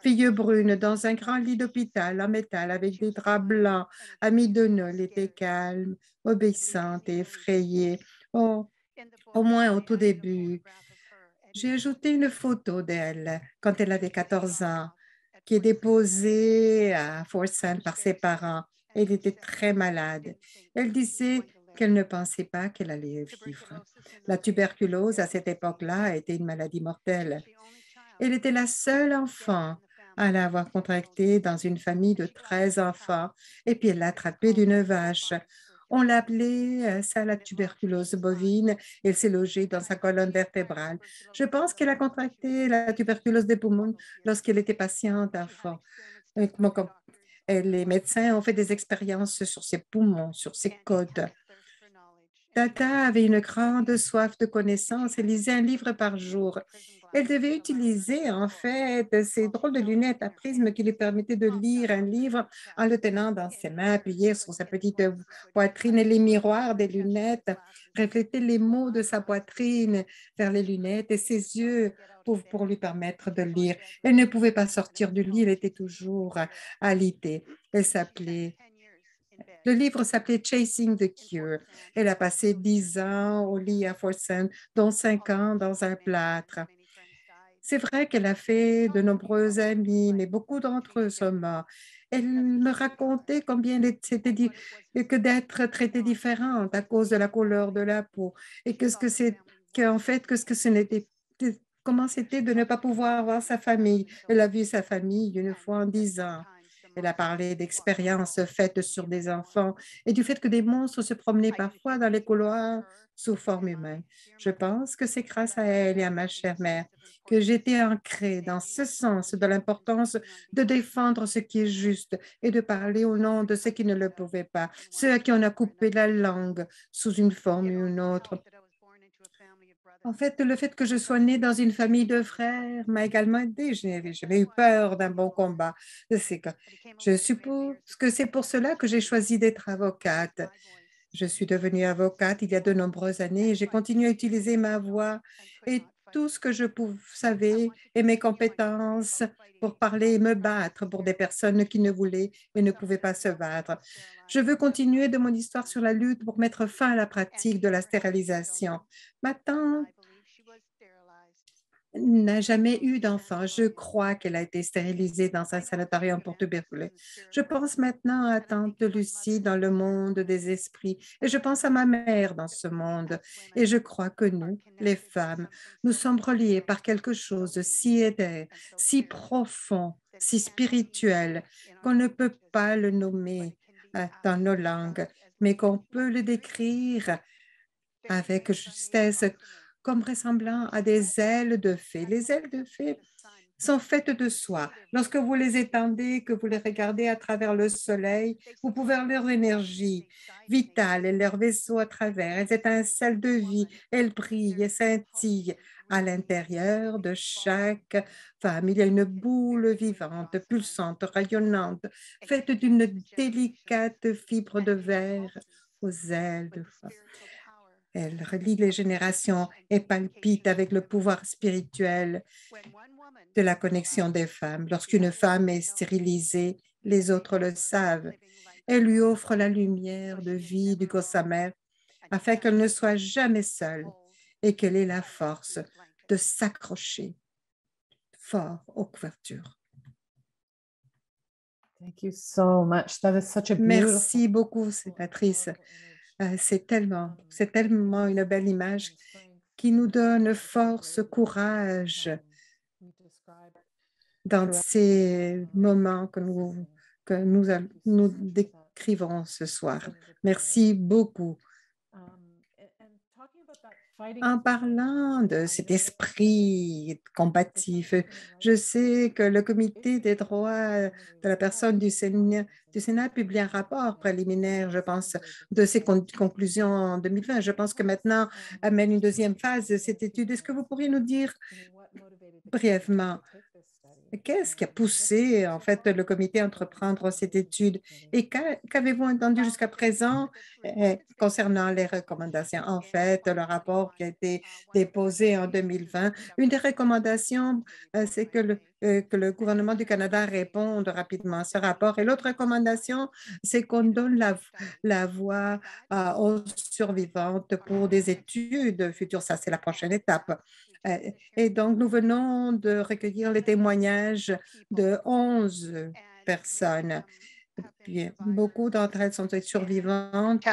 fille brune dans un grand lit d'hôpital en métal avec des draps blancs, amie de nous, elle était calme, obéissante et effrayée. Oh, au moins au tout début. J'ai ajouté une photo d'elle quand elle avait 14 ans, qui est déposée à Fort Saint par ses parents. Elle était très malade. Elle disait qu'elle ne pensait pas qu'elle allait vivre. La tuberculose, à cette époque-là, était une maladie mortelle. Elle était la seule enfant à l'avoir contractée dans une famille de 13 enfants, et puis elle l'a attrapée d'une vache. On l'appelait ça la tuberculose bovine. Elle s'est logée dans sa colonne vertébrale. Je pense qu'elle a contracté la tuberculose des poumons lorsqu'elle était patiente enfant. Les médecins ont fait des expériences sur ses poumons, sur ses côtes. Tata avait une grande soif de connaissances et lisait un livre par jour. Elle devait utiliser en fait ces drôles de lunettes à prisme qui lui permettaient de lire un livre en le tenant dans ses mains, appuyé sur sa petite poitrine, et les miroirs des lunettes reflétaient les mots de sa poitrine vers les lunettes et ses yeux pour lui permettre de lire. Elle ne pouvait pas sortir du lit, elle était toujours alitée. Elle s'appelait Le livre s'appelait Chasing the Cure. Elle a passé 10 ans au lit à Fort Sam, dont 5 ans dans un plâtre. C'est vrai qu'elle a fait de nombreux amis, mais beaucoup d'entre eux sont morts. Elle me racontait combien c'était que d'être traitée différente à cause de la couleur de la peau et qu'en fait, que ce que ce n'était, comment c'était de ne pas pouvoir voir sa famille. Elle a vu sa famille une fois en 10 ans. Elle a parlé d'expériences faites sur des enfants et du fait que des monstres se promenaient parfois dans les couloirs sous forme humaine. Je pense que c'est grâce à elle et à ma chère mère que j'étais ancrée dans ce sens de l'importance de défendre ce qui est juste et de parler au nom de ceux qui ne le pouvaient pas, ceux à qui on a coupé la langue sous une forme ou une autre. En fait, le fait que je sois née dans une famille de frères m'a également aidée. J'avais eu peur d'un bon combat. Je suppose que c'est pour cela que j'ai choisi d'être avocate. Je suis devenue avocate il y a de nombreuses années et j'ai continué à utiliser ma voix et tout ce que je savais et mes compétences pour parler et me battre pour des personnes qui ne voulaient et ne pouvaient pas se battre. Je veux continuer de mon histoire sur la lutte pour mettre fin à la pratique de la stérilisation. Ma tante n'a jamais eu d'enfant. Je crois qu'elle a été stérilisée dans un sanatorium pour tuberculose. Je pense maintenant à tante Lucie dans le monde des esprits et je pense à ma mère dans ce monde. Et je crois que nous, les femmes, nous sommes reliées par quelque chose de si éthéré, si profond, si spirituel, qu'on ne peut pas le nommer dans nos langues, mais qu'on peut le décrire avec justesse comme ressemblant à des ailes de fée. Les ailes de fée sont faites de soie. Lorsque vous les étendez, que vous les regardez à travers le soleil, vous pouvez voir leur énergie vitale et leur vaisseau à travers. Elles étincellent de vie, elles brillent et scintillent. À l'intérieur de chaque femme, il y a une boule vivante, pulsante, rayonnante, faite d'une délicate fibre de verre aux ailes de femme. Elle relie les générations et palpite avec le pouvoir spirituel de la connexion des femmes. Lorsqu'une femme est stérilisée, les autres le savent. Elle lui offre la lumière de vie du gossamer afin qu'elle ne soit jamais seule et qu'elle ait la force de s'accrocher fort aux couvertures. Thank you so much. That is such a beautiful... Merci beaucoup, sénatrice. C'est tellement une belle image qui nous donne force, courage dans ces moments que nous décrivons ce soir. Merci beaucoup. En parlant de cet esprit combatif, je sais que le Comité des droits de la personne du Sénat publie un rapport préliminaire, je pense, de ses conclusions en 2020. Je pense que maintenant amène une deuxième phase de cette étude. Est-ce que vous pourriez nous dire brièvement qu'est-ce qui a poussé en fait le comité à entreprendre cette étude et qu'avez-vous entendu jusqu'à présent concernant les recommandations? En fait, le rapport qui a été déposé en 2020, une des recommandations, c'est que le gouvernement du Canada réponde rapidement à ce rapport. Et l'autre recommandation, c'est qu'on donne la voix aux survivantes pour des études futures. Ça, c'est la prochaine étape. Et donc, nous venons de recueillir les témoignages de 11 personnes. Puis, beaucoup d'entre elles sont survivantes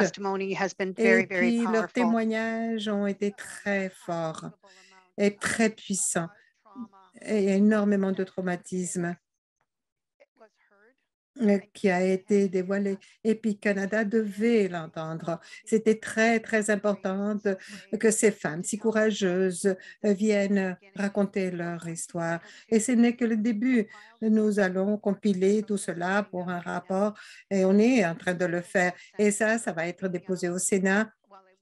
et puis leurs témoignages ont été très forts et très puissants et énormément de traumatisme qui a été dévoilé. Et puis, Canada devait l'entendre. C'était très, très important que ces femmes si courageuses viennent raconter leur histoire. Et ce n'est que le début. Nous allons compiler tout cela pour un rapport et on est en train de le faire. Et ça va être déposé au Sénat.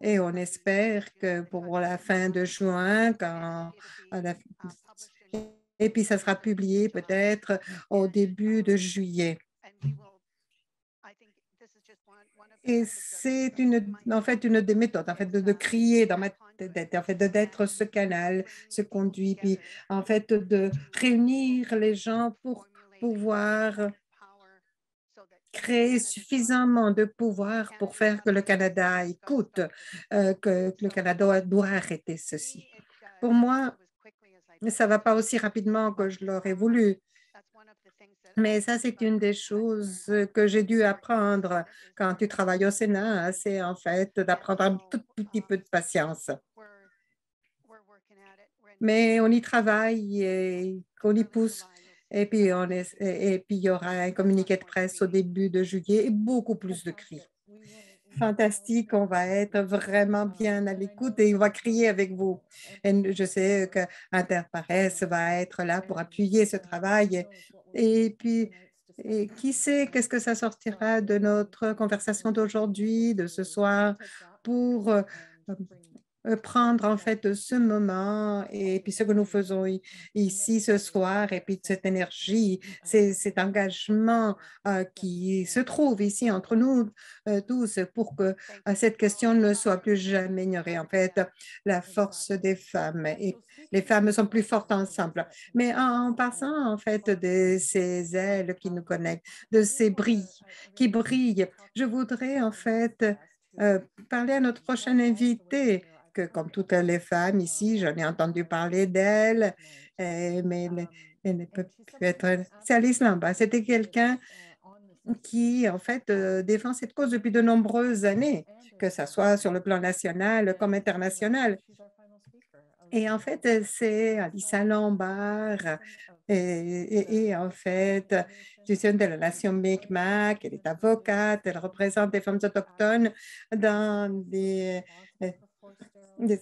Et on espère que pour la fin de juin, et puis ça sera publié peut-être au début de juillet. Et c'est en fait une des méthodes, en fait, de crier dans ma tête, en fait, d'être ce canal, ce conduit, puis en fait, de réunir les gens pour pouvoir créer suffisamment de pouvoir pour faire que le Canada écoute, que le Canada doit arrêter ceci. Pour moi, ça ne va pas aussi rapidement que je l'aurais voulu. Mais ça, c'est une des choses que j'ai dû apprendre quand tu travailles au Sénat, c'est en fait d'apprendre un tout petit peu de patience. Mais on y travaille et on y pousse. Et puis, il y aura un communiqué de presse au début de juillet et beaucoup plus de cris. Fantastique, on va être vraiment bien à l'écoute et on va crier avec vous. Et je sais que Interpares va être là pour appuyer ce travail. Et puis, qui sait qu'est-ce que ça sortira de notre conversation d'aujourd'hui, de ce soir, pour prendre en fait ce moment et puis ce que nous faisons ici ce soir et puis cette énergie, cet engagement qui se trouve ici entre nous tous pour que cette question ne soit plus jamais ignorée. En fait, la force des femmes et les femmes sont plus fortes ensemble. Mais en passant en fait de ces ailes qui nous connectent, de ces brilles qui brillent, je voudrais en fait parler à notre prochaine invitée que comme toutes les femmes ici, j'en ai entendu parler d'elle, mais elle ne peut plus être... C'est Alice Lamba. C'était quelqu'un qui, en fait, défend cette cause depuis de nombreuses années, que ce soit sur le plan national comme international. Et en fait, c'est Alissa Lombard. Et en fait, je suis de la nation Mi'kmaq, elle est avocate, elle représente des femmes autochtones dans des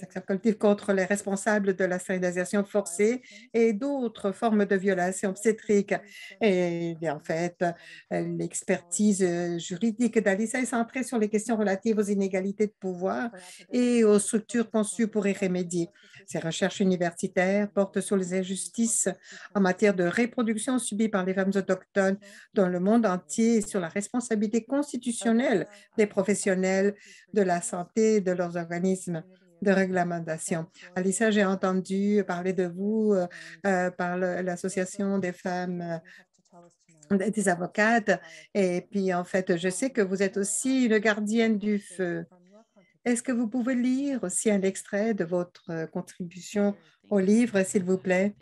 actions collectives contre les responsables de la stérilisation forcée et d'autres formes de violation obstétrique. Et en fait, l'expertise juridique d'Alissa est centrée sur les questions relatives aux inégalités de pouvoir et aux structures conçues pour y remédier. Ses recherches universitaires portent sur les injustices en matière de reproduction subies par les femmes autochtones dans le monde entier et sur la responsabilité constitutionnelle des professionnels de la santé et de leurs organismes de réglementation. Alissa, j'ai entendu parler de vous par l'Association des femmes des avocates et puis en fait, je sais que vous êtes aussi une gardienne du feu. Est-ce que vous pouvez lire aussi un extrait de votre contribution au livre, s'il vous plaît?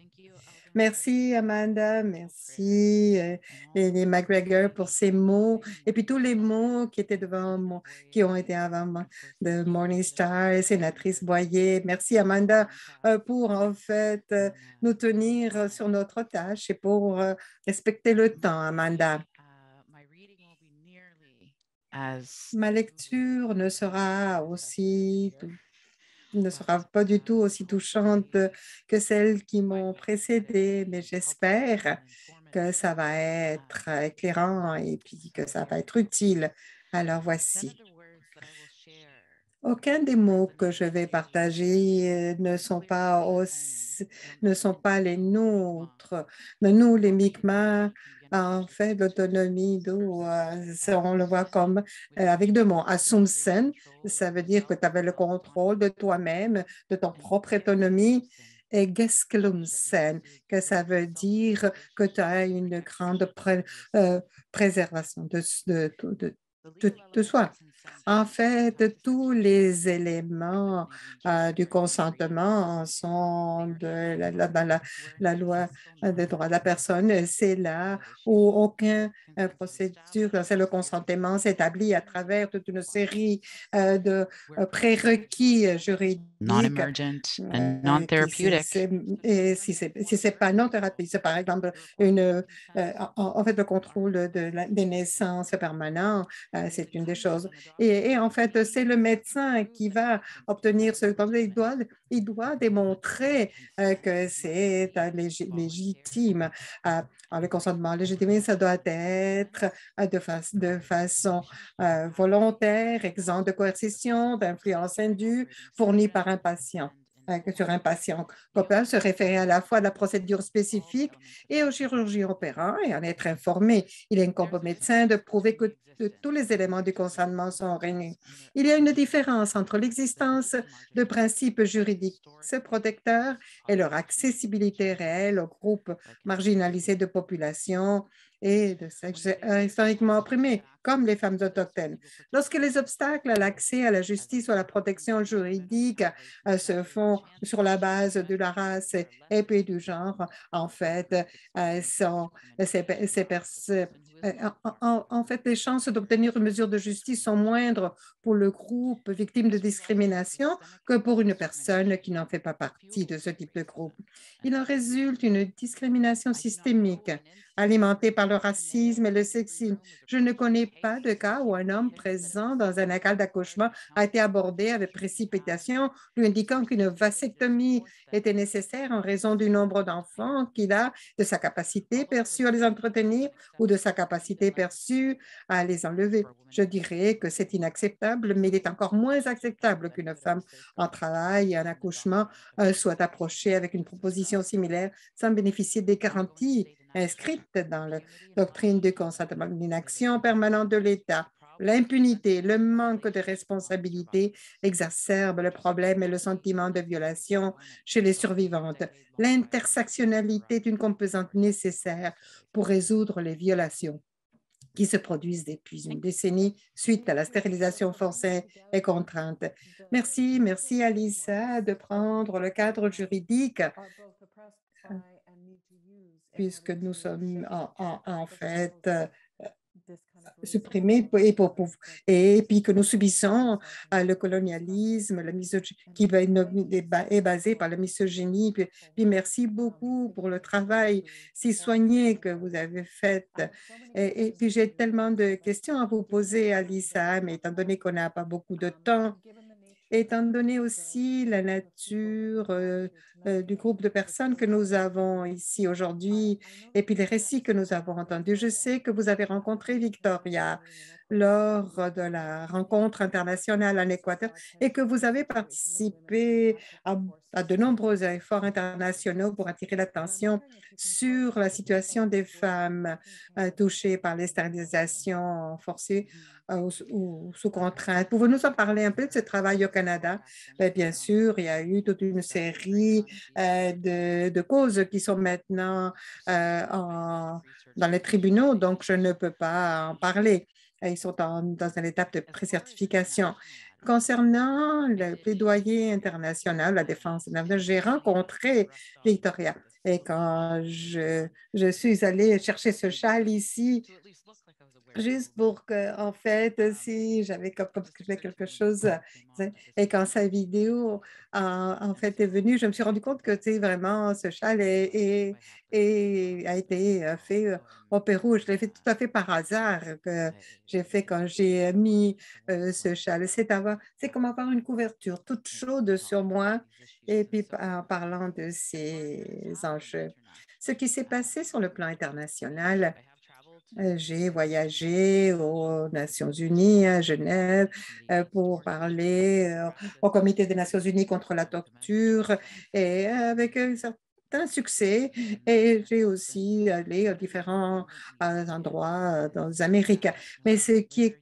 Merci Amanda, merci Lily McGregor pour ces mots et puis tous les mots qui étaient devant moi, qui ont été avant moi, de Morning Star et sénatrice Boyer. Merci Amanda pour en fait nous tenir sur notre tâche et pour respecter le temps, Amanda. Ma lecture ne sera pas du tout aussi touchante que celles qui m'ont précédée, mais j'espère que ça va être éclairant et puis que ça va être utile. Alors voici. Aucun des mots que je vais partager ne sont pas les nôtres. De nous, les Mi'kmaq, en fait, l'autonomie, on le voit comme avec deux mots. Assumption, ça veut dire que tu avais le contrôle de toi-même, de ton propre autonomie. Et Geskelumsen, que ça veut dire que tu as une grande préservation de soi. En fait, tous les éléments du consentement sont dans la loi des droits de la personne. C'est là où aucune procédure, c'est le consentement s'établit à travers toute une série de prérequis juridiques. Non-emergent and non-therapeutic. Et si c'est pas non-thérapie, c'est par exemple en fait le contrôle des naissances permanentes, c'est une des choses. Et en fait, c'est le médecin qui va obtenir ce temps. Il doit démontrer que c'est légitime. Le consentement légitime, ça doit être de façon volontaire, exempt de coercition, d'influence indue, fournie par un patient. Sur un patient peut se référer à la fois à la procédure spécifique et aux chirurgies opérant et en être informé. Il incombe au médecin de prouver que tous les éléments du consentement sont réunis. Il y a une différence entre l'existence de principes juridiques protecteurs et leur accessibilité réelle aux groupes marginalisés de population et de sexes historiquement opprimés, comme les femmes autochtones. Lorsque les obstacles à l'accès à la justice ou à la protection juridique se font sur la base de la race et puis du genre, en fait, en fait, les chances d'obtenir une mesure de justice sont moindres pour le groupe victime de discrimination que pour une personne qui n'en fait pas partie de ce type de groupe. Il en résulte une discrimination systémique alimentée par le racisme et le sexisme. Je ne connais pas de cas où un homme présent dans un local d'accouchement a été abordé avec précipitation, lui indiquant qu'une vasectomie était nécessaire en raison du nombre d'enfants qu'il a, de sa capacité perçue à les entretenir ou de sa capacité perçue à les enlever. Je dirais que c'est inacceptable, mais il est encore moins acceptable qu'une femme en travail et en accouchement soit approchée avec une proposition similaire sans bénéficier des garanties inscrites dans la doctrine du consentement. L'inaction permanente de l'État, l'impunité, le manque de responsabilité exacerbent le problème et le sentiment de violation chez les survivantes. L'intersectionnalité est une composante nécessaire pour résoudre les violations qui se produisent depuis une décennie suite à la stérilisation forcée et contrainte. Merci, merci Alissa de prendre le cadre juridique puisque nous sommes en fait supprimés et puis que nous subissons le colonialisme, la misogynie, qui est basé par la misogynie. Puis merci beaucoup pour le travail si soigné que vous avez fait. Et puis j'ai tellement de questions à vous poser, Alissa, mais étant donné qu'on n'a pas beaucoup de temps, étant donné aussi la nature du groupe de personnes que nous avons ici aujourd'hui et puis les récits que nous avons entendus. Je sais que vous avez rencontré Victoria lors de la rencontre internationale en Équateur et que vous avez participé à de nombreux efforts internationaux pour attirer l'attention sur la situation des femmes touchées par les stérilisations forcées ou sous contrainte. Pouvez-nous en parler un peu de ce travail au Canada? Bien sûr, il y a eu toute une série de causes qui sont maintenant dans les tribunaux, donc je ne peux pas en parler. Ils sont dans une étape de pré-certification. Concernant le plaidoyer international, la défense, j'ai rencontré Victoria et quand je suis allée chercher ce châle ici, juste pour que, en fait, si j'avais quelque chose, et quand sa vidéo, en fait, est venue, je me suis rendu compte que, tu sais, vraiment, ce châle a été fait au Pérou. Je l'ai fait tout à fait par hasard que j'ai fait quand j'ai mis ce châle. C'est comme avoir une couverture toute chaude sur moi, et puis en parlant de ces enjeux. Ce qui s'est passé sur le plan international, j'ai voyagé aux Nations Unies à Genève pour parler au Comité des Nations Unies contre la torture et avec un certain succès. Et j'ai aussi allé à différents endroits dans les Amériques. Mais ce qui est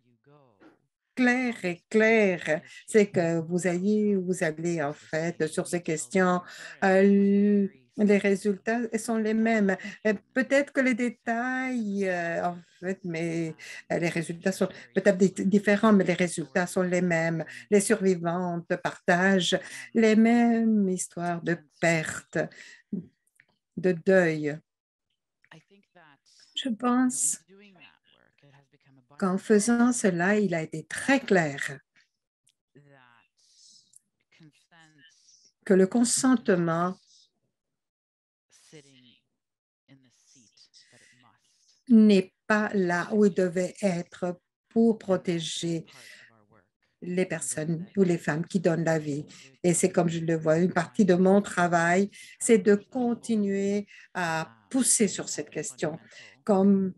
clair, c'est que vous allez en fait sur ces questions, les résultats sont les mêmes. Peut-être que les détails, en fait, mais les résultats sont peut-être différents, mais les résultats sont les mêmes. Les survivantes partagent les mêmes histoires de perte, de deuil. Je pense qu'en faisant cela, il a été très clair que le consentement n'est pas là où il devait être pour protéger les personnes ou les femmes qui donnent la vie. Et c'est comme je le vois, une partie de mon travail, c'est de continuer à pousser sur cette question comme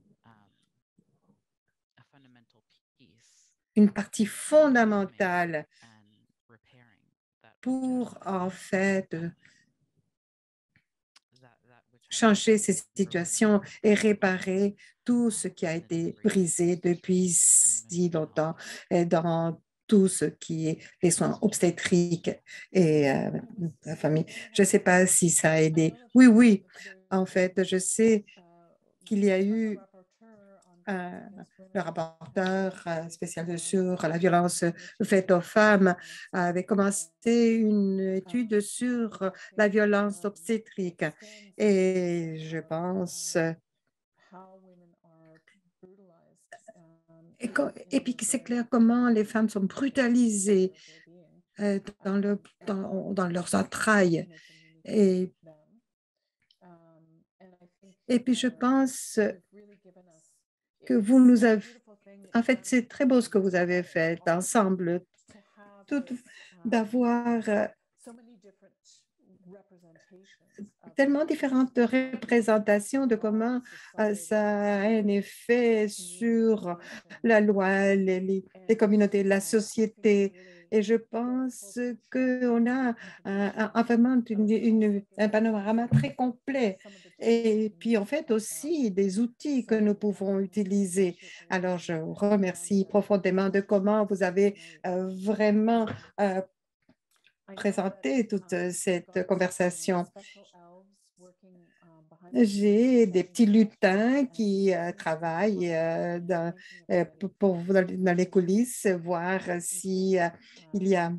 une partie fondamentale pour en fait changer ces situations et réparer tout ce qui a été brisé depuis si longtemps dans tout ce qui est les soins obstétriques et la famille. Je ne sais pas si ça a aidé. Oui, en fait, je sais qu'il y a eu le rapporteur spécial sur la violence faite aux femmes avait commencé une étude sur la violence obstétrique. Et je pense, et puis c'est clair comment les femmes sont brutalisées dans leurs entrailles. Et puis je pense que vous nous avez, en fait, c'est très beau ce que vous avez fait ensemble, d'avoir tellement différentes représentations de comment ça a un effet sur la loi, les communautés, la société. Et je pense qu'on a vraiment un panorama très complet. Et puis, en fait, aussi des outils que nous pouvons utiliser. Alors, je vous remercie profondément de comment vous avez vraiment présenté toute cette conversation. J'ai des petits lutins qui travaillent dans les coulisses, voir si il y a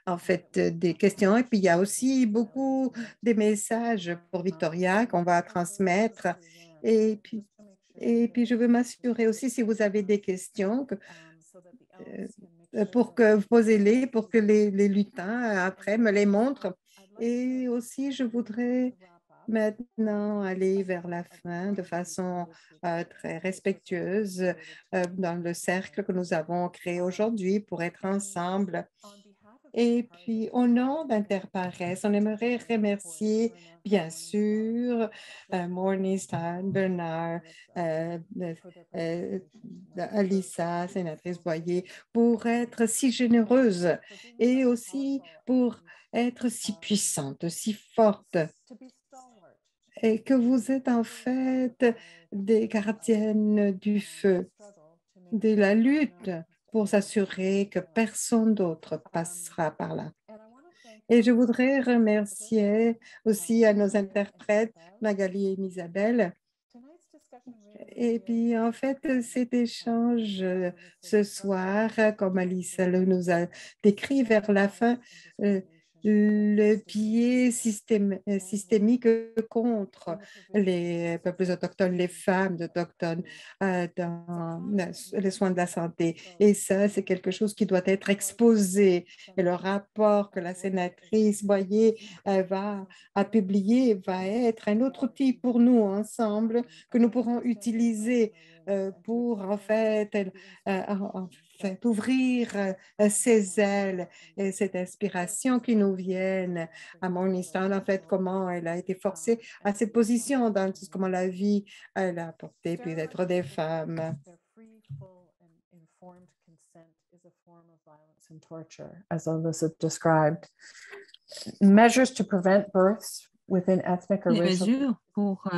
en fait, des questions. Et puis, il y a aussi beaucoup de messages pour Victoria qu'on va transmettre. Et puis, je veux m'assurer aussi si vous avez des questions pour que vous posez-les, pour que les lutins après me les montrent. Et aussi, je voudrais maintenant aller vers la fin de façon très respectueuse dans le cercle que nous avons créé aujourd'hui pour être ensemble. Et puis, au nom d'Interpares, on aimerait remercier, bien sûr, Morningstar, Bernard, Alissa, sénatrice Boyer, pour être si généreuse et aussi pour être si puissante, si forte. Et que vous êtes en fait des gardiennes du feu, de la lutte pour s'assurer que personne d'autre passera par là. Et je voudrais remercier aussi à nos interprètes, Magali et Isabelle. Et puis, en fait, cet échange ce soir, comme Alice nous a décrit vers la fin, le biais systémique contre les peuples autochtones, les femmes autochtones dans les soins de la santé. Et ça, c'est quelque chose qui doit être exposé. Et le rapport que la sénatrice Boyer a publié va être un autre outil pour nous ensemble que nous pourrons utiliser pour en fait ouvrir ses ailes et cette inspiration qui nous viennent à Morningstar, en fait, comment elle a été forcée à cette position dans tout comment la vie elle a apporté peut-être des femmes. As Alyssa described, measures to prevent births within ethnic or les mesures pour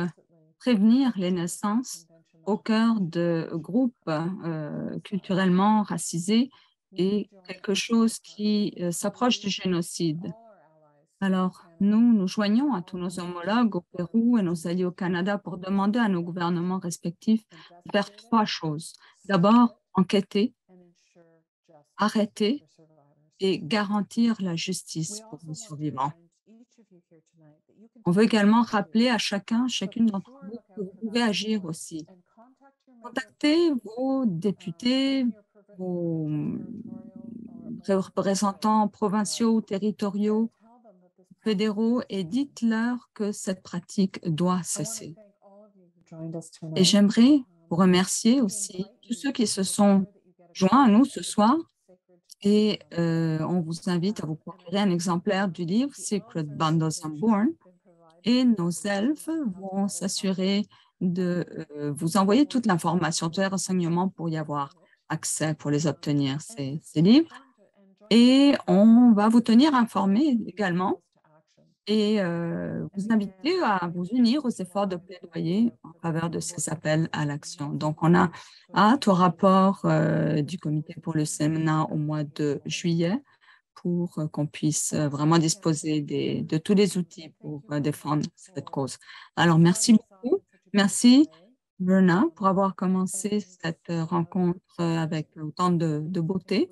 prévenir les naissances au cœur de groupes culturellement racisés est quelque chose qui s'approche du génocide. Alors, nous joignons à tous nos homologues au Pérou et nos alliés au Canada pour demander à nos gouvernements respectifs de faire 3 choses. D'abord, enquêter, arrêter et garantir la justice pour les survivants. On veut également rappeler à chacune d'entre vous que vous pouvez agir aussi. Contactez vos députés, vos représentants provinciaux ou territoriaux, fédéraux, et dites-leur que cette pratique doit cesser. Et j'aimerais vous remercier aussi tous ceux qui se sont joints à nous ce soir. Et on vous invite à vous procurer un exemplaire du livre Secret Bundles Unborn. Et nos elfes vont s'assurer de vous envoyer toute l'information, tous les renseignements pour y avoir accès, pour les obtenir, ces livres. Et on va vous tenir informés également et vous inviter à vous unir aux efforts de plaidoyer en faveur de ces appels à l'action. Donc, on a hâte au rapport du comité pour le Sénat au mois de juillet pour qu'on puisse vraiment disposer de tous les outils pour défendre cette cause. Alors, merci beaucoup. Merci Verna, pour avoir commencé cette rencontre avec autant de beauté.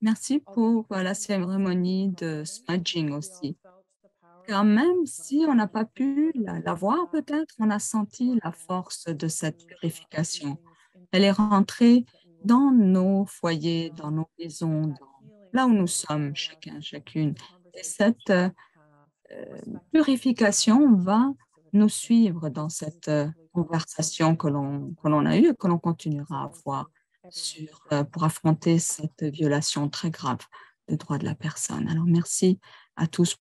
Merci pour la cérémonie de smudging aussi. Car même si on n'a pas pu la voir, peut-être, on a senti la force de cette purification. Elle est rentrée dans nos foyers, dans nos maisons, là où nous sommes, chacun, chacune. Et cette purification va nous suivre dans cette conversation que l'on a eue et que l'on continuera à avoir pour affronter cette violation très grave des droits de la personne. Alors, merci à tous